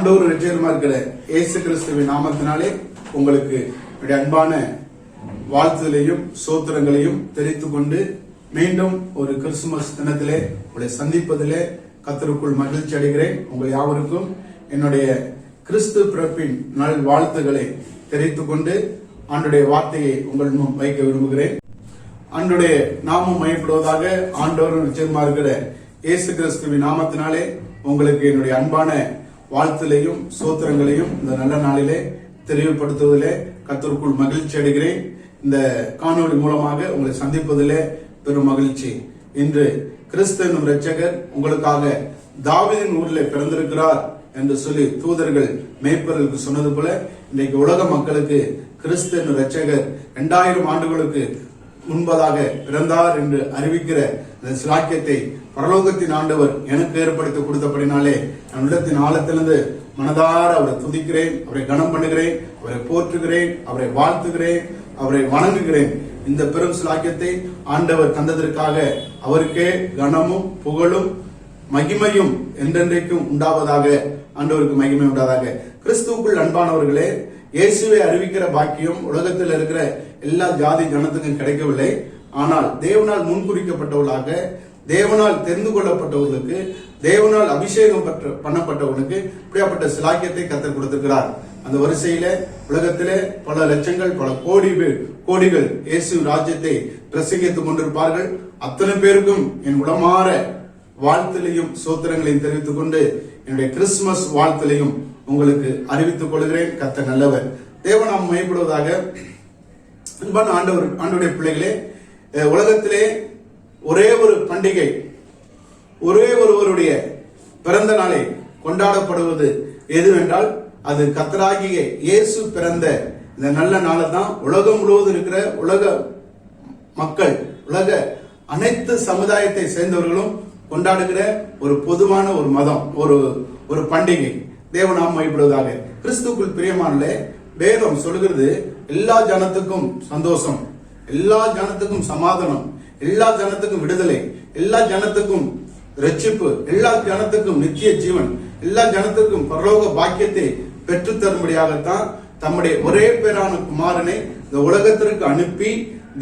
ஆண்டவர் இரட்சகருமா இருக்கிற இயேசு கிறிஸ்துவின் நாமத்தினாலே உங்களுக்கு என்னுடைய அன்பான வாழ்த்துதலையும் சோத்திரங்களையும் தெரிவித்துக் கொண்டு மீண்டும் ஒரு கிறிஸ்துமஸ் தினத்திலே உங்களை சந்திப்பதிலே கர்த்தருக்குள் மகிழ்ச்சி அடைகிறேன். உங்கள் யாவருக்கும் என்னுடைய கிறிஸ்து பிறப்பின் நல் வாழ்த்துக்களை தெரிவித்துக் கொண்டு ஆண்டுடைய வார்த்தையை உங்கள் முன் வைக்க விரும்புகிறேன். ஆண்டுடைய நாமம் மையப்படுவதாக. ஆண்டவர் இரட்சகருமா இருக்கிற இயேசு கிறிஸ்துவின் நாமத்தினாலே உங்களுக்கு என்னுடைய அன்பான வாழ்த்துலையும் சோத்திரங்களையும் இந்த நல்ல நாளிலே தெளிவுபடுத்துவதிலே கர்த்தருக்குள் மகிழ்ச்சி அடைகிறேன். இந்த காணொளி மூலமாக உங்களை சந்திப்பதிலே பெரும் மகிழ்ச்சி. இன்று கிறிஸ்து என்னும் இரட்சகர் உங்களுக்காக தாவீதின் ஊரிலே பிறந்திருக்கிறார் என்று சொல்லி தூதர்கள் மேய்ப்பர்களுக்கு சொன்னது போல இன்றைக்கு உலக மக்களுக்கு கிறிஸ்து என்னும் இரட்சகர் 2000 ஆண்டுகளுக்கு முன்பதாக பிறந்தார் என்று அறிவிக்கிற இந்த சிலாக்கியத்தை பரலோகத்தின் ஆண்டவர் எனக்கு ஏற்படுத்தி கொடுத்தபடினாலே என் உள்ளத்தின் ஆழத்திலிருந்து மனதார அவரை துதிக்கிறேன், அவரை கனம் பண்ணுகிறேன், அவரை போற்றுகிறேன், அவரை வாழ்த்துகிறேன், அவரை வணங்குகிறேன். இந்த பெரும் சிலாக்கியத்தை ஆண்டவர் தந்ததற்காக அவருக்கே கனமும் புகழும் மகிமையும் என்றென்றைக்கும் உண்டாவதாக. ஆண்டவருக்கு மகிமை உண்டாவதாக. கிறிஸ்துவுக்குள் அன்பானவர்களே, இயேசுவை அறிவிக்கிற பாக்கியம் உலகத்தில் இருக்கிற எல்லா ஜாதி ஜனத்துக்கும் கிடைக்கவில்லை. ஆனால் தேவனால் முன்குறிக்கப்பட்டவர்களாக, தேவனால் தெரிந்து கொள்ளப்பட்டவர்களுக்கு, தேவனால் அபிஷேகம் பண்ணப்பட்டவர்களுக்கு இப்படியாப்பட்ட சிலாக்கியத்தை கர்த்தர் கொடுத்திருக்கிறார். அந்த வரிசையில உலகத்திலே பல லட்சங்கள் பல கோடிகள் இயேசு ராஜ்யத்தை பிரசங்கித்துக் கொண்டிருப்பார்கள். அத்தனை பேருக்கும் என் உளமாற வாழ்த்துலையும் சோத்திரங்களையும் தெரிவித்துக் கொண்டு என்னுடைய கிறிஸ்துமஸ் வாழ்த்துலையும் உங்களுக்கு அறிவித்துக் கொள்கிறேன். கர்த்தர் நல்லவர். தேவநாமம் மையப்படுவதாக. அன்பான ஆண்டவருடைய பிள்ளைகளே, உலகத்திலே ஒரே ஒரு பண்டிகை, ஒரே ஒருவருடைய பிறந்த நாளை கொண்டாடப்படுவது எதுவென்றால் அது கர்த்தராகிய இயேசு பிறந்த இந்த நல்ல நாளை தான் உலகம் முழுவதும் இருக்கிற உலக மக்கள், உலக அனைத்து சமுதாயத்தை சேர்ந்தவர்களும் கொண்டாடுகிற ஒரு பொதுவான ஒரு மதம், ஒரு பண்டிகை. தேவநாமம் மையப்படுவதாக. கிறிஸ்துக்குள் பிரியமானே, வேதம் சொல்லுகிறது எல்லா ஜனத்துக்கும் சந்தோஷம், எல்லா ஜனத்துக்கும் சமாதானம், எல்லா ஜனத்துக்கும் விடுதலை, எல்லா ஜனத்துக்கும் ரட்சிப்பு, எல்லா ஜனத்துக்கும் நித்திய ஜீவன், எல்லா ஜனத்துக்கும் பரலோக பாக்கியத்தை பெற்று தரும்படியாகத்தான் தம்முடைய ஒரே பேரான குமாரனை இந்த உலகத்திற்கு அனுப்பி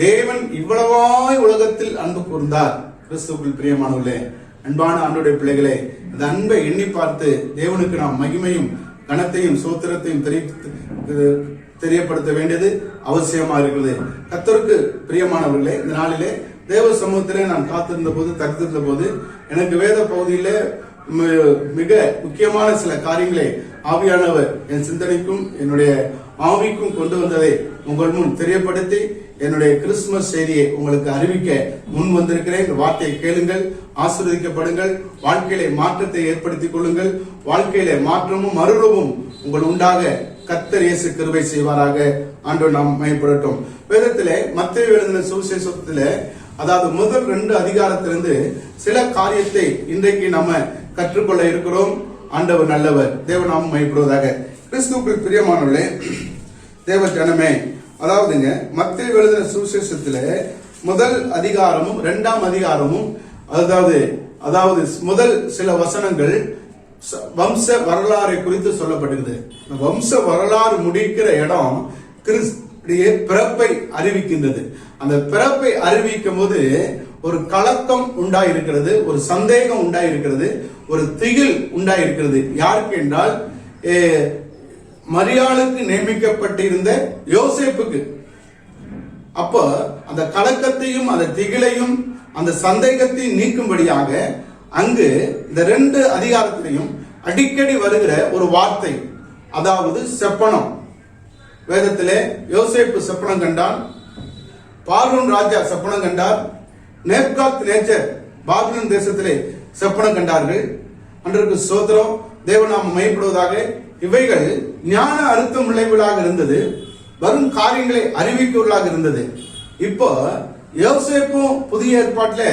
தேவன் இவ்வளவாய் உலகத்தில் அன்பு கூர்ந்தார். கிறிஸ்துவுக்குள் பிரியமானவர்களே, அன்பான ஆண்டவருடைய பிள்ளைகளே, இந்த அன்பை எண்ணி பார்த்து தேவனுக்கு நாம் மகிமையும் கனத்தையும் சோத்திரத்தையும் தெரியப்படுத்த வேண்டியது அவசியமா இருக்கிறது. கர்த்தருக்கு பிரியமானவர்களே, இந்த நாளிலே தேவ சமூகத்திலே நான் காத்திருந்த போது, தடுத்திருந்த போது எனக்கு வேத பகுதியில மிக முக்கியமான சில காரியங்களை ஆவியானவர் என் சிந்தனைக்கும் என்னுடைய ஆவிக்கும் கொண்டு வந்ததை உங்கள் முன் தெரியப்படுத்தி என்னுடைய கிறிஸ்துமஸ் செய்தியை உங்களுக்கு அறிவிக்க முன் வந்திருக்கிறேன். இந்த வார்த்தையை கேளுங்கள், ஆசீர்வதிக்கப்படுங்கள், வாழ்க்கையிலே மாற்றத்தை ஏற்படுத்திக் கொள்ளுங்கள். வாழ்க்கையிலே மாற்றமும் மறுரூபமும் உங்கள் உண்டாக கர்த்தர் இயேசு கிருபை செய்வாராக. ஆண்டவர் நாம் மையப்படட்டும். வேதத்திலே மத்தேயு எழுதின சுவிசேஷத்திலே, அதாவது முதல் 2 அதிகாரத்திலிருந்து சில காரியத்தை இன்றைக்கு நம்ம கற்றுக்கொள்ள இருக்கிறோம். ஆண்டவர் நல்லவர். தேவநாமம் மையப்படுவதாக. கிறிஸ்துவுக்குள் பிரியமானவர்களே, தேவ ஜனமே, அதாவதுங்க மத்தேயு எழுதின சுவிசேஷத்துல முதல் அதிகாரமும் 2ஆம் அதிகாரமும், அதாவது முதல் சில வசனங்கள் வம்ச வரலாறை குறித்து சொல்லப்படுகிறது. வம்ச வரலாறு முடிக்கிற இடம் கிறிஸ்துடைய பிறப்பை அறிவிக்கின்றது. அந்த பிறப்பை அறிவிக்கும் போது ஒரு கலக்கம் உண்டாயிருக்கிறது, ஒரு சந்தேகம் உண்டாயிருக்கிறது, ஒரு திகில் உண்டாயிருக்கிறது. யாருக்கு என்றால் மரியாளுக்கு நியமிக்கப்பட்டிருந்த யோசேப்புக்கு. அப்போ அந்த கலக்கத்தையும் அந்த திகிலையும் அந்த சந்தேகத்தையும் நீக்கும்படியாக அங்கு இந்த 2 அதிகாரத்திலையும் அடிக்கடி வருகிற ஒரு வார்த்தை, அதாவது செப்பனம். வேதத்திலே யோசேப்பு செப்பனம் கண்டான், பார்வோன் ராஜா செப்பனம் கண்டார், நேப்காத் நேச்சர் பாபிலோன் தேசத்திலே செப்பனம் கண்டார்கள். அன்றைக்கு சோத்திரம், தேவநாமம் மையப்படுவதாக. இவைகள் ஞான அர்த்தம் உள்ளவைகளாக இருந்தது, வரும் காரியங்களை அறிவிக்கவர்களாக இருந்தது. இப்போ யோசேப்பும் புதிய ஏற்பாட்டில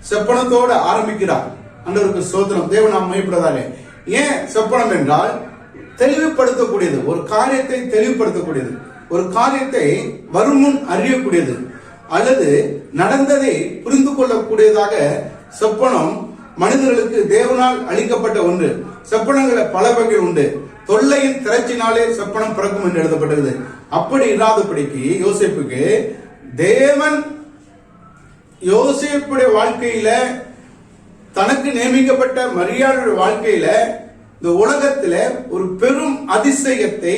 செப்பனத்தோடு ஆரம்பிக்கிறார். அன்றவருக்கு சோத்திரம், தேவநாமம் மையப்படுவதாக. ஏன் செப்பனம் என்றால் தெளிவுபடுத்தக்கூடியது, ஒரு காரியத்தை தெளிவுபடுத்தக்கூடியது, ஒரு காரியத்தை வரும் முன் அறியக்கூடியது, அல்லது நடந்ததை புரிந்து கொள்ளக்கூடியதாக செப்பனம் மனிதர்களுக்கு தேவனால் அளிக்கப்பட்ட ஒன்று. சொப்பனங்களை பல வகை உண்டு. தொல்லையின் திரட்சினாலே சொப்பனம் பிறக்கும் என்று எழுதப்பட்டது. அப்படி இல்லாதபடிக்கு யோசேப்புக்கு தேவன் யோசேப்புடைய வாழ்க்கையில, தனக்கு நியமிக்கப்பட்ட மரியாளுடைய வாழ்க்கையில, இந்த உலகத்தில ஒரு பெரும் அதிசயத்தை,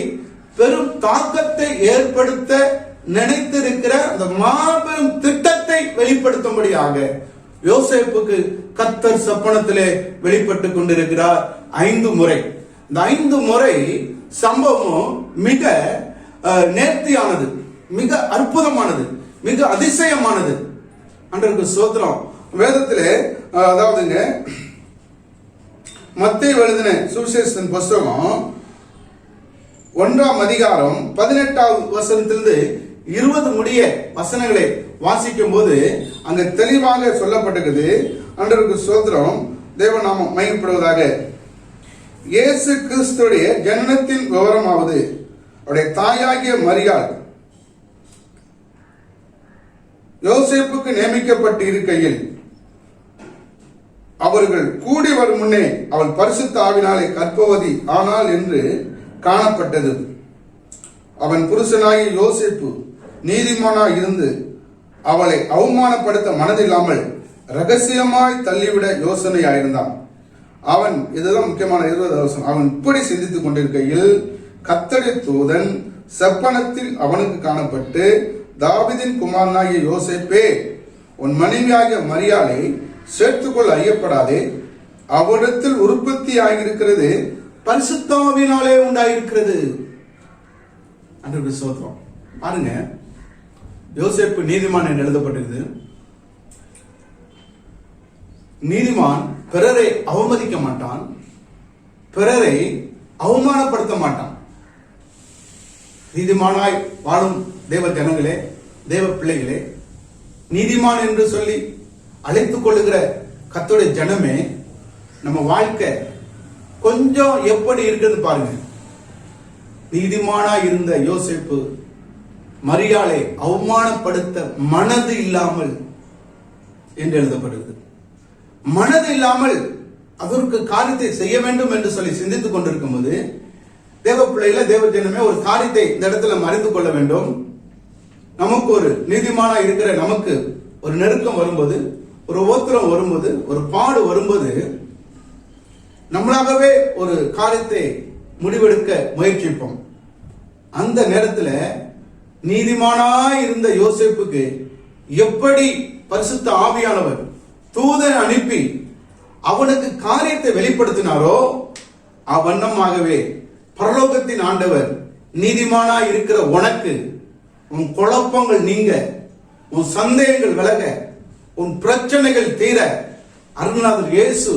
பெரும் தாக்கத்தை ஏற்படுத்த நினைத்திருக்கிற அந்த மாபெரும் திட்டத்தை வெளிப்படுத்தும்படியாக யோசேப்புக்கு கர்த்தர் சொப்பனத்திலே வெளிப்பட்டு கொண்டிருக்கிறார் 5 முறை. இந்த 5 முறை சம்பவம் மிக நேர்த்தியானது, மிக அற்புதமானது, மிக அதிசயமானது. அன்றைக்கு சோத்திரம். வேதத்திலே அதாவதுங்க மத்தேயு எழுதின சுவிசேஷத்தின் புஸ்தகம் 1ஆம் அதிகாரம் 18வது வசனத்திலிருந்து 20 முடிய வசனங்களை வாசிக்கும் போது அங்க தெளிவாக சொல்லப்பட்டிருக்குது. அன்றைக்கு சோத்திரம். தேவநாமம் மகிமைப்படுவதாக. இயேசு கிறிஸ்துடைய ஜனனத்தின் விவரமாவது, அவருடைய தாயாகிய மரியாள் யோசேப்புக்கு நியமிக்கப்பட்டு இருக்கையில் அவர்கள் கூடி வரும் முன்னே அவள் பரிசுத்த ஆவினாலே கர்ப்பவதி ஆனாள் என்று காணப்பட்டது. அவன் புருஷனாகிய யோசேப்பு நீதிமானாய் இருந்து அவளை அவமானப்படுத்த மனதில்லாமல் ரகசியமாய் தள்ளிவிட யோசனையாயிருந்தான். அவன், இதுதான் முக்கியமான 20வது வசனம், அவன் இப்படி சிந்தித்துக் கொண்டிருக்கையில் கர்த்தருடைய தூதன் சொப்பனத்தில் அவனுக்கு காணப்பட்டு, தாவீதின் குமாரனாகிய யோசேப்பே, உன் மனைவியாகிய மரியாளை சேர்த்துக்கொள்ள ஐயப்படாதே, அவரிடத்தில் உற்பத்தி ஆகியிருக்கிறது பரிசுத்த ஆவியினாலே உண்டாயிருக்கிறது. அன்றைக்கு சோத்திரம். பாருங்க, யோசேப்பு நீதிமான் என்று எழுதப்பட்டிருக்கிறது. நீதிமான் பிறரை அவமதிக்க மாட்டான், பிறரை அவமானப்படுத்த மாட்டான். நீதிமானாய் வாழும் தேவ ஜனங்களே, தேவ பிள்ளைகளே, நீதிமான் என்று சொல்லி அழைத்துக் கொள்ளுகிற கர்த்தருடைய ஜனமே, நம்ம வாழ்க்கை கொஞ்சம் எப்படி இருக்குது பாருங்க. நீதிமானாய் இருந்த யோசேப்பு மரியாளை அவமானப்படுத்த மனது இல்லாமல் என்று எழுதப்படுகிறது. மனது இல்லாமல் அதற்கு காரியத்தை செய்ய வேண்டும் என்று சொல்லி சிந்தித்துக் கொண்டிருக்கும் போது, தேவ பிள்ளைகள, தேவ ஜனமே, ஒரு காரியத்தை இந்த இடத்துல மறைந்து கொள்ள வேண்டும். நமக்கு ஒரு நீதிமானா இருக்கிற நமக்கு ஒரு நெருக்கம் வரும்போது, ஒரு உபத்திரம் வரும்போது, ஒரு பாடு வரும்போது, நம்மளாகவே ஒரு காரியத்தை முடிவெடுக்க முயற்சிப்போம். அந்த நேரத்தில் நீதிமானாய் இருந்த யோசேப்புக்கு எப்படி பரிசுத்த ஆவியானவர் தூதன் அனுப்பி அவனுக்கு காரியத்தை வெளிப்படுத்தினாரோ, அவ்வண்ணமாகவே பரலோகத்தின் ஆண்டவர் நீதிமானாய் இருக்கிற உனக்கு உன் குழப்பங்கள் நீங்க, உன் சந்தேகங்கள் விலக, உன் பிரச்சனைகள் தீர அருள்நாதர் இயேசு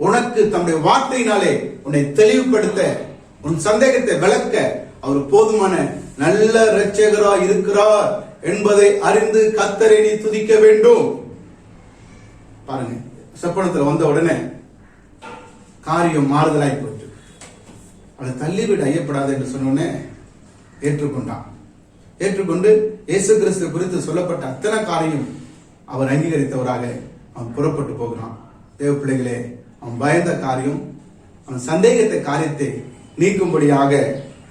உனக்கு தம்முடைய வார்த்தையினாலே உன்னை தெளிவுபடுத்த, உன் சந்தேகத்தை விளக்க அவர் போதுமான நல்ல இரட்சகராய் இருக்கிறார் என்பதை அறிந்து கர்த்தரை நீ துதிக்க வேண்டும். பாருங்க, சொப்பனத்தில் வந்த உடனே காரியம் மாறுதலாய் போயிட்டு, அவளை தள்ளிவிட ஐயப்படாது என்று சொன்னோடனே ஏற்றுக்கொண்டான். ஏற்றுக்கொண்டு இயேசு கிறிஸ்து குறித்து சொல்லப்பட்ட அத்தனை காரியம் அவர் அங்கீகரித்தவராக அவன் புறப்பட்டு போகிறான். தேவ பிள்ளைகளே, அவன் பயந்த காரியம், அவன் சந்தேகத்தை காரியத்தை நீக்கும்படியாக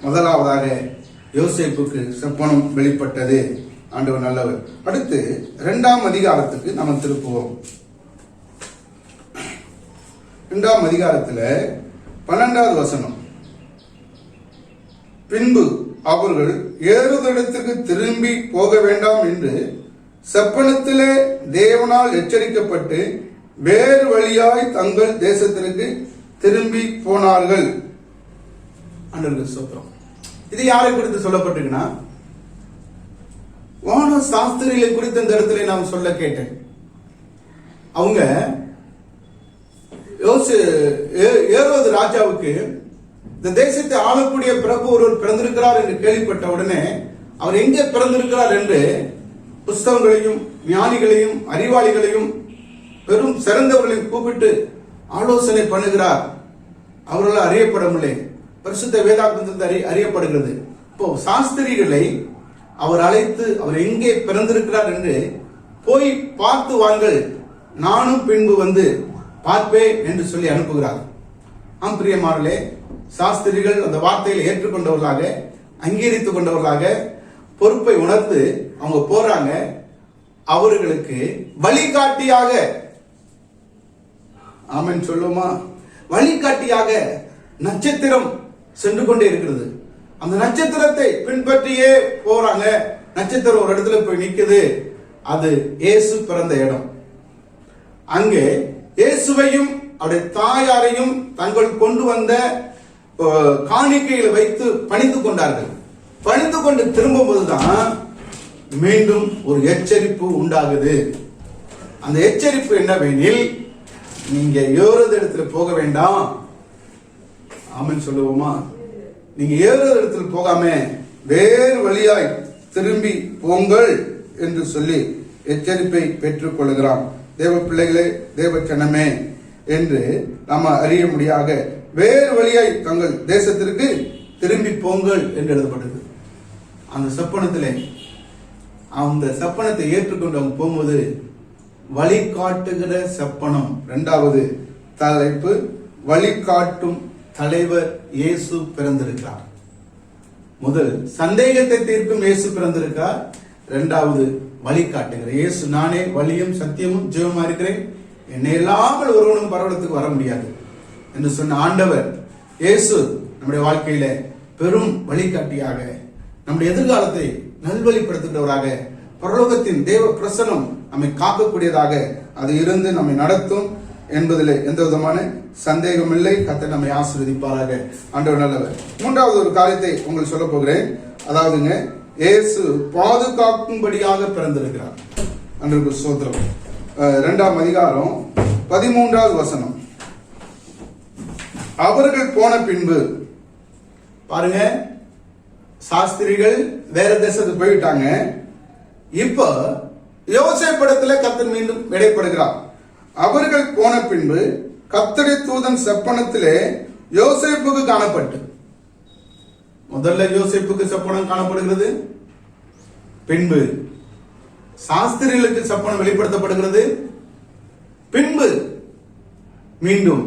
முதலாவதாக யோசேப்புக்கு சொப்பனம் வெளிப்பட்டது. ஆண்டவர் நல்லவர். அடுத்து 2ஆம் அதிகாரத்துக்கு நம்ம திருப்புவோம். 2ஆம் அதிகாரத்தில் 12வது வசனம். பின்பு அவர்கள் ஏறுதடத்துக்கு திரும்பி போக வேண்டாம் என்று சொப்பனத்திலே தேவனால் எச்சரிக்கப்பட்டு வேறு வழியாய் தங்கள் தேசத்திற்கு திரும்பி போனார்கள். இது யாரை குறித்து சொல்லப்பட்டிருக்குன்னா, வான சாஸ்திரிகளை குறித்த இந்த இடத்துல நாம் சொல்ல கேட்டேன். அவங்க ஏரோது ராஜாவுக்கு இந்த தேசத்தை ஆளக்கூடிய பிரபு ஒருவர் பிறந்திருக்கிறார் என்று கேள்விப்பட்ட உடனே அவர் எங்கே பிறந்திருக்கிறார் என்று புஸ்தகங்களையும் ஞானிகளையும் அறிவாளிகளையும் பெரும் சிறந்தவர்களையும் கூப்பிட்டு ஆலோசனை பண்ணுகிறார். அவர்களால் அறியப்படவில்லை, பரிசுத்த வேதாகமத்தில் அறியப்படுகிறது. இப்போ சாஸ்திரிகளை அவர் அழைத்து அவர் எங்கே பிறந்திருக்கிறார் என்று போய் பார்த்து வாங்கள், நானும் பின்பு வந்து பார்ப்பேன் என்று சொல்லி அனுப்புகிறார். பிரியமானவர்களே, சாஸ்திரிகள் அந்த வார்த்தையை ஏற்றுக்கொண்டவர்களாக, அங்கீகரித்துக் கொண்டவர்களாக, பொறுப்பை உணர்ந்து அவங்க போறாங்க. அவர்களுக்கு வழிகாட்டியாக, ஆமென் சொல்லுமா, வழிகாட்டியாக நட்சத்திரம் சென்று கொண்டே இருக்கிறது. அந்த நட்சத்திரத்தை பின்பற்றியே போறாங்க. நட்சத்திரம் ஒரு இடத்துல போய் நிக்குது. அது இயேசு பிறந்த இடம். அங்கே இயேசுவையும் அவருடைய தாயாரையும் தங்கள் கொண்டு வந்த காணிக்கைகளை வைத்து பணிந்து கொண்டார்கள். பணிந்து கொண்டு திரும்பும் போதுதான் மீண்டும் ஒரு எச்சரிப்பு உண்டாகுது. அந்த எச்சரிப்பு என்னவெனில், நீங்க ஏறுவது இடத்துல போக வேண்டாம். ஆமென் சொல்லுவோமா? நீங்க ஏறுவது இடத்துல போகாம வேறு வழியாய் திரும்பி போங்கள் என்று சொல்லி எச்சரிப்பை பெற்றுக் கொள்கிறான். தேவ பிள்ளைகளே, தேவ ஜனமே என்று நாம அறிய முடியாக வேறு வழியாய் தங்கள் தேசத்திற்கு திரும்பி போங்கள் என்று எழுதப்பட்டது. அந்த சப்பனத்தை ஏற்றுக்கொண்டு அவங்க போகும்போது வழிகாட்டுகிற சப்பனம். இரண்டாவது தலைப்பு, வழிகாட்டும் தலைவர் இயேசு பிறந்திருக்கிறார். முதல் சந்தேகத்தை தீர்க்கும் இயேசு பிறந்திருக்கிறார். இரண்டாவது வழிகாட்டுகிற இயேசு, நானே வழியும் சத்தியமும் ஜீவமா இருக்கிறேன், என்னை இல்லாமல் ஒருவனும் பரவலத்துக்கு வர முடியாது என்று சொன்ன ஆண்டவர் இயேசு நம்முடைய வாழ்க்கையில பெரும் வழிகாட்டியாக, நம்முடைய எதிர்காலத்தை நல்வழிப்படுத்துகிறவராக, பரலோகத்தின் தேவ பிரசனம் நம்மை காக்கக்கூடியதாக அது இருந்து நம்மை நடத்தும் என்பதில் எந்த விதமான சந்தேகம் இல்லை. கர்த்தர் நம்மை ஆசீர்வதிப்பாராக. ஆண்டவர் நல்லவர். மூன்றாவது ஒரு காரியத்தை உங்களுக்கு சொல்ல போகிறேன். அதாவதுங்க, இயேசு பாதுகாக்கும்படியாக பிறந்திருக்கிறார். அன்றைக்கு ஸ்தோத்திரம். 2ஆம் அதிகாரம் 13வது வசனம். அவர்கள் போன பின்பு, பாருங்க, சாஸ்திரிகள் வேற தேசத்துக்கு போயிட்டாங்க. இப்ப யோசேப்பிடத்துல கர்த்தர் மீண்டும் இடைப்படுகிறார். அவர்கள் போன பின்பு கர்த்தருடைய தூதன் சொப்பனத்திலே யோசேப்புக்கு காணப்பட்டு, முதல்ல யோசேப்புக்கு சொப்பனம் காணப்படுகிறது, பின்பு சாஸ்திரிகளுக்கு சொப்பனம் வெளிப்படுத்தப்படுகிறது, பின்பு மீண்டும்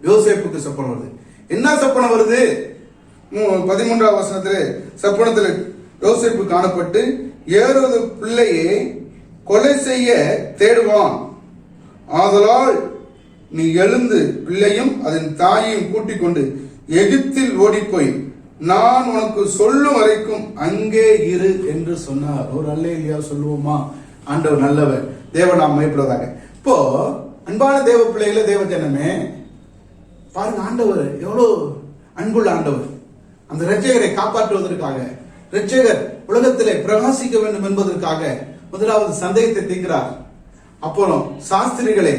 யோசேப்புக்கு சொப்பனம் வருது. என்ன சொப்பனம் வருது? 13வது வசனத்திலே சொப்பனத்தில் யோசேப்பு காணப்பட்டு, ஏரோது பிள்ளையை கொலை செய்ய தேடுவான், ஆதலால் நீ எழுந்து பிள்ளையும் அதன் தாயையும் கூட்டிக் கொண்டு எகிப்தில் ஓடிப்போய் நான் உனக்கு சொல்லும் வரைக்கும் அங்கே இரு என்று சொன்னார். ஒரு அல்லேலூயா சொல்லுவோமா? ஆண்டவர் நல்லவர். தேவன் நாம் மகிமைப்படுவதாக. இப்போ அன்பான தேவ பிள்ளைகளே, தேவ ஜனமே, பாருங்க, ஆண்டவர் எவ்வளவு அன்புள்ள ஆண்டவர். அந்த இரட்சகரை காப்பாற்றுவதற்காக, இரட்சகர் உலகத்திலே பிரகாசிக்க வேண்டும் என்பதற்காக முதலாவது சந்தேகத்தை தீர்க்கிறார். அப்புறம் சாஸ்திரிகளை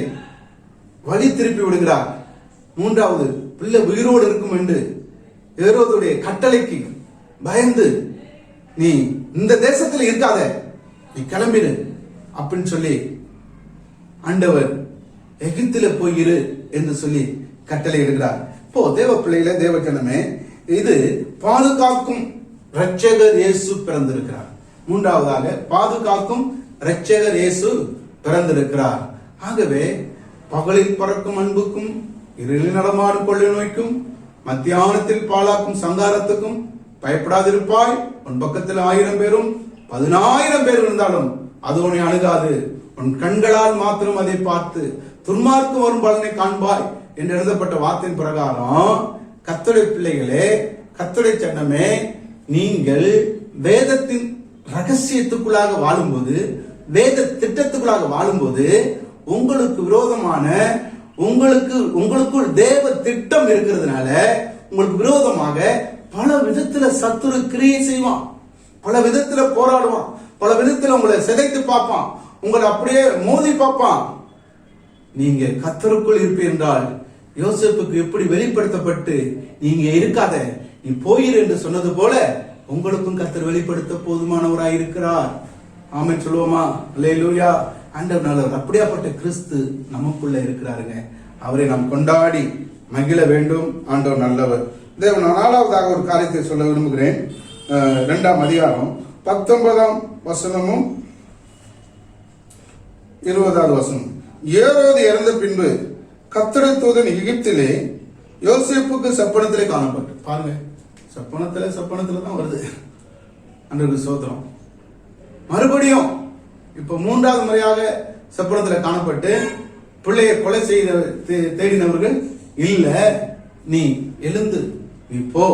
வழி திருப்பி விடுகிறார். மூன்றாவது, பிள்ளை உயிரோடு இருக்கும் என்று ஏரோதுடைய கட்டளைக்கு பயந்து, நீ இந்த தேசத்தில் இருக்காத, நீ கிளம்பிடு அப்படின்னு சொல்லி ஆண்டவர் எகிப்தில போயிரு என்று சொல்லி கட்டளை இடுகிறார். இப்போ தேவ பிள்ளைகளே, தேவ ஜனமே, இது பாதுகாக்கும் இரட்சகர் இயேசு பிறந்திருக்கிறார். மூன்றாவதாக பாதுகாக்கும் இரட்சகர் இயேசு பிறந்திருக்கிறார். ஆகவே பகலில் பறக்கும் அன்புக்கும், இருளில் நடமாடும் கொள்ளை நோய்க்கும், மத்தியானத்தில் பாழாக்கும் சங்காரத்துக்கும் பயப்படாதிருப்பாய். உன் பக்கத்தில் 1000 பேரும் 10,000 பேர் இருந்தாலும் அது உன்னை அணுகாது. உன் கண்களால் மாத்திரம் அதை பார்த்து துன்மார்க்கம் வரும் பலனை காண்பாய் என்று எழுதப்பட்ட வார்த்தையின் பிரகாரம், கர்த்தருடைய பிள்ளைகளே, கர்த்தருடைய சட்டமே, நீங்கள் வேதத்தின் ரகசியத்துக்குள்ளாக வாழும்போது, வேத திட்டத்துக்குள்ளாக வாழும்போது, உங்களுக்கு விரோதமான, உங்களுக்குள் தேவ திட்டம் இருக்கிறதுனால உங்களுக்கு விரோதமாக பல விதத்துல சத்துரு கிரியை செய்வான், பல விதத்துல போராடுவான், பல விதத்துல உங்களை சிதைத்து பார்ப்பான், உங்களை அப்படியே மோதி பார்ப்பான். நீங்க கர்த்தருக்குள் இருப்பீர்கள் என்றால், யோசேப்புக்கு எப்படி வெளிப்படுத்தப்பட்டு நீங்க இருக்காத, நீ போயிரு என்று சொன்னது போல உங்களுக்கும் கர்த்தர் வெளிப்படுத்த போதுமானவராய் இருக்கிறார். ஆமென் சொல்லுவோமா? அல்லேலூயா. ஆண்டவர் நல்லவர். அப்படியாப்பட்ட கிறிஸ்து நமக்குள்ள இருக்கிறாருங்க. அவரை நாம் கொண்டாடி மகிழ வேண்டும். ஆண்டவர் நல்லவர். தேவன் 4வதாக ஒரு காரியத்தை சொல்ல விரும்புகிறேன். 2ஆம் அதிகாரம் 19ஆம் வசனமும் 20வது வசனம். ஏரோது இறந்த பின்பு கர்த்தருடைய தூதன் எகிப்திலே யோசேப்புக்கு சொப்பனத்திலே காணப்பட்டு, பாருங்க, சொப்பனத்துல தான் வருது. அன்றைக்கு சோத்திரம். மறுபடியும் இப்ப 3வது முறையாக சொப்பனத்துல காணப்பட்டு பிள்ளையை கொலை செய்த தேடினவர்கள் இல்ல, நீ எழுந்து நீ போ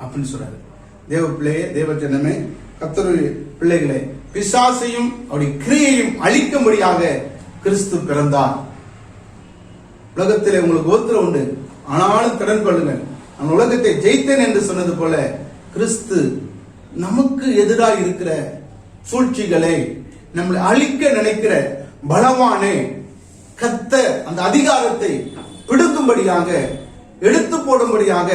அப்படின்னு சொல்றாரு. தேவ பிள்ளையே, தேவ ஜனமே, கர்த்தருடைய பிள்ளைகளே, பிசாசையும் அவருடைய கிரியையும் அழிக்கும்படியாக கிறிஸ்து பிறந்தார். உலகத்திலே உங்களுக்கு ஒருத்தர் உண்டு, ஆனாலும் கடன் கொள்ளுங்கள், நான் உலகத்தை ஜெயித்தேன் என்று சொன்னது போல கிறிஸ்து நமக்கு எதிராக இருக்கிற சூழ்ச்சிகளை, நம்மளை அழிக்க நினைக்கிற பலவானே கத்த அந்த அதிகாரத்தை பிடுங்கும்படியாக, எடுத்து போடும்படியாக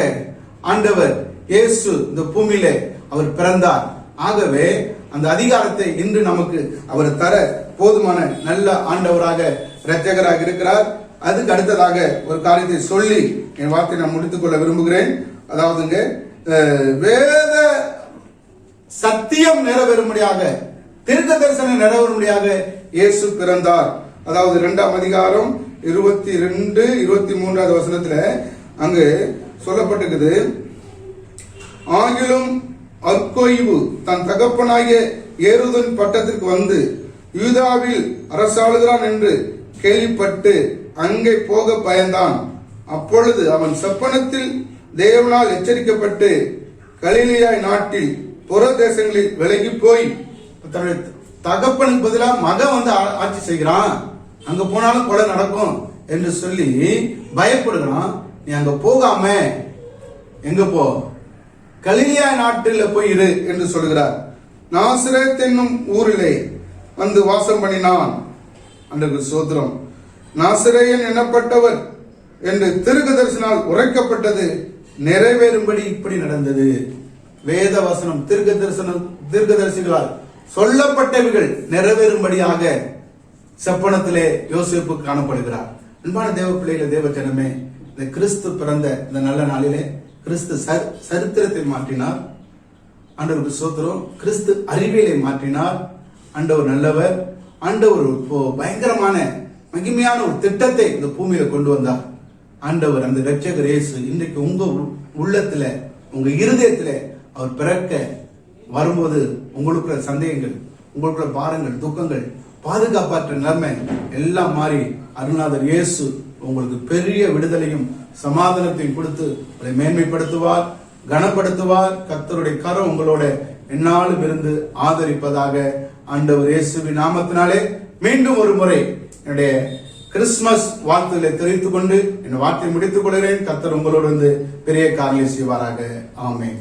ஆண்டவர் இயேசு இந்த பூமியிலே அவர் பிறந்தார். ஆகவே அந்த அதிகாரத்தை இன்று நமக்கு அவர் தர போதுமான நல்ல ஆண்டவராக, இரட்சகராக இருக்கிறார். அதுக்கு அடுத்ததாக ஒரு காரியத்தை சொல்லி என் வார்த்தையை நான் முடித்துக் கொள்ள விரும்புகிறேன். அதாவதுங்க, வேத சத்தியம் நிறைவேறும்படியாக, தீர்க்க தரிசனம் நிறைவேறும்படியாக இயேசு பிறந்தார். அதாவது 2ஆம் அதிகாரம் 22, 23வது வசனத்துல அங்கு சொல்லப்பட்டிருக்குது, ஆகிலும் அர்கோய்வு தன் தகப்பனாகிய ஏருதன் பட்டத்திற்கு வந்து யூதாவில் அரசாளுகிறான் என்று கேள்விப்பட்டு அங்கே போக பயந்தான். அப்பொழுது அவன் சொப்பனத்தில் தேவனால் எச்சரிக்கப்பட்டு கலிலேயாய் நாட்டில் புற தேசங்களில் விலகி போய், தன்னுடைய தகப்பனுக்கு பதிலாக மகன் வந்து ஆட்சி செய்கிறான், அங்க போனாலும் கொலை நடக்கும் என்று சொல்லி பயப்படுகிறான். நீ அங்க போகாம எங்க போ, கலிலேயா நாட்டில் போய் இரு என்று சொல்கிறார். நாசரேத் என்னும் ஊரிலே வந்து வாசம் பண்ணினான். அன்றைக்கு சோத்திரம். நாசரேயன் எனப்பட்டவர் என்று தீர்க்க தரிசனால் உரைக்கப்பட்டது நிறைவேறும்படி இப்படி நடந்தது. வேத வசனம், தீர்க்க தரிசிகளால் சொல்லப்பட்டவைகள் நிறைவேறும்படியாக சொப்பனத்திலே யோசேப்பு காணப்படுகிறார். அன்பான தேவ பிள்ளைகளே, தேவ ஜனமே, இந்த கிறிஸ்து பிறந்த இந்த நல்ல நாளிலே கிறிஸ்து சரித்திரத்தை மாற்றினார். ஆண்டவருக்கு சோத்திரம். கிறிஸ்து அறிவியலை மாற்றினார். ஆண்டவர் நல்லவர். ஆண்டவர் பயங்கரமான மகிமையான ஒரு திட்டத்தை இந்த பூமியில கொண்டு வந்தார். ஆண்டவர் அந்த இரட்சகர் இயேசு இன்றைக்கு உங்க உள்ளத்துல, உங்க இருதயத்துல அவர் பிறக்க வரும்போது உங்களுக்குள்ள சந்தேகங்கள், உங்களுக்குள்ள பாரங்கள், துக்கங்கள், பாதுகாப்பற்ற நிலைமை எல்லாம் மாறி அருள்நாதர் இயேசு உங்களுக்கு பெரிய விடுதலையும் சமாதானத்தையும் கொடுத்து அதை மேன்மைப்படுத்துவார், கனப்படுத்துவார். கர்த்தருடைய கரம் உங்களோட எந்நாளும் இருந்து ஆதரிப்பதாக. ஆண்டவர் இயேசுவின் நாமத்தினாலே மீண்டும் ஒரு முறை என்னுடைய கிறிஸ்துமஸ் வாழ்த்துக்களை தெரிவித்துக் கொண்டு என் வார்த்தையை முடித்துக் கொள்கிறேன். கர்த்தர் உங்களோடு வந்து பெரிய காரியம் செய்வாராக. ஆமென்.